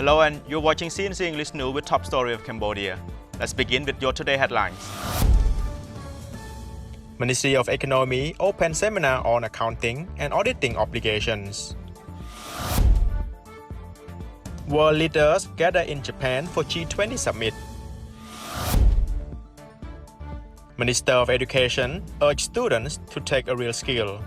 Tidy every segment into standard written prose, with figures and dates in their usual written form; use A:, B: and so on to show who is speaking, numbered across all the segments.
A: Hello, and you're watching CNC English News with top story of Cambodia. Let's begin with your today headlines. Ministry of Economy open seminar on accounting and auditing obligations. World leaders gather in Japan for G20 summit. Minister of Education urged students to take a real skill.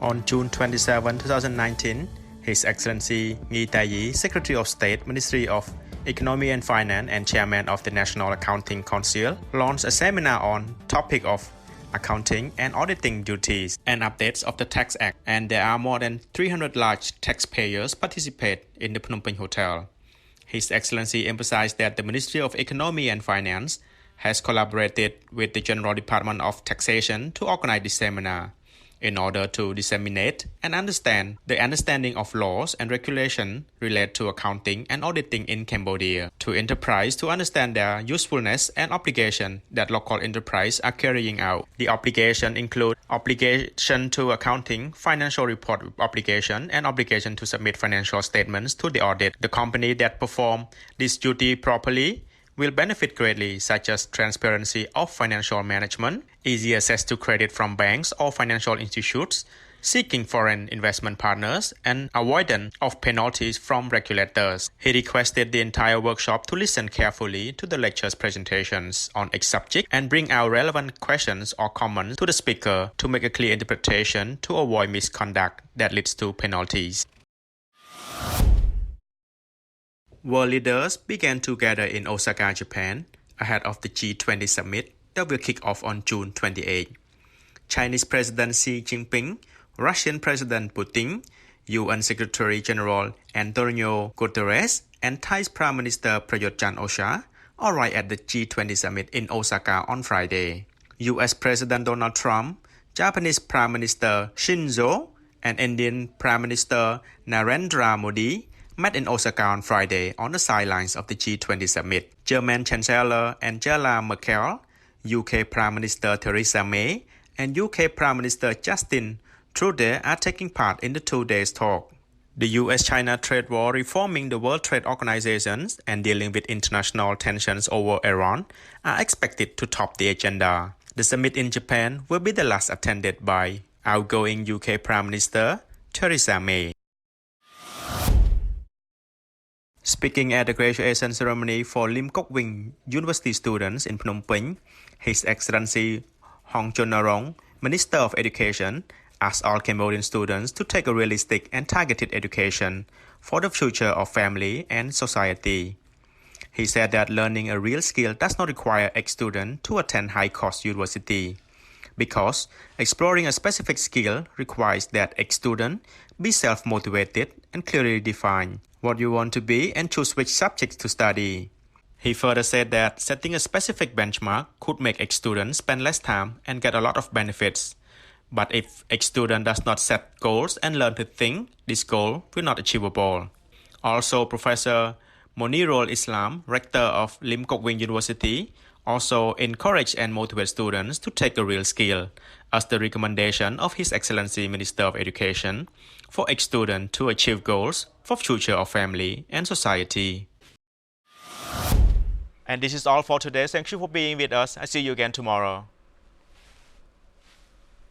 A: On June 27, 2019, His Excellency Ngui Tayi, Secretary of State, Ministry of Economy and Finance and Chairman of the National Accounting Council, launched a seminar on topic of accounting and auditing duties and updates of the Tax Act, and there are more than 300 large taxpayers participate in the Phnom Penh Hotel. His Excellency emphasized that the Ministry of Economy and Finance has collaborated with the General Department of Taxation to organize this seminar in order to disseminate and understand the understanding of laws and regulations related to accounting and auditing in Cambodia, to enterprise to understand their usefulness and obligation that local enterprise are carrying out. The obligation include obligation to accounting, financial report obligation, and obligation to submit financial statements to the audit. The company that perform this duty properly will benefit greatly, such as transparency of financial management, easy access to credit from banks or financial institutes, seeking foreign investment partners, and avoidance of penalties from regulators. He requested the entire workshop to listen carefully to the lecture's presentations on each subject and bring out relevant questions or comments to the speaker to make a clear interpretation to avoid misconduct that leads to penalties. World leaders began to gather in Osaka, Japan, ahead of the G20 summit that will kick off on June 28. Chinese President Xi Jinping, Russian President Putin, UN Secretary General Antonio Guterres, and Thai Prime Minister Prayut Chan-o-cha arrived at the G20 summit in Osaka on Friday. US President Donald Trump, Japanese Prime Minister Shinzo, and Indian Prime Minister Narendra Modi met in Osaka on Friday on the sidelines of the G20 summit. German Chancellor Angela Merkel, UK Prime Minister Theresa May, and UK Prime Minister Justin Trudeau are taking part in the 2 days talk. The US-China trade war, reforming the World Trade Organization, and dealing with international tensions over Iran are expected to top the agenda. The summit in Japan will be the last attended by outgoing UK Prime Minister Theresa May. Speaking at the graduation ceremony for Lim Kok Wing University students in Phnom Penh, His Excellency Hong Chonarong, Minister of Education, asked all Cambodian students to take a realistic and targeted education for the future of family and society. He said that learning a real skill does not require a student to attend high-cost university, because exploring a specific skill requires that a student be self-motivated and clearly define what you want to be and choose which subjects to study. He further said that setting a specific benchmark could make a student spend less time and get a lot of benefits. But if a student does not set goals and learn to think, this goal will not achievable. Also, Professor Monirul Islam, rector of Lim Kok Wing University, also encourage and motivate students to take a real skill as the recommendation of His Excellency Minister of Education for each student to achieve goals for future of family and society. And this is all for today. Thank you for being with us. I see you again tomorrow.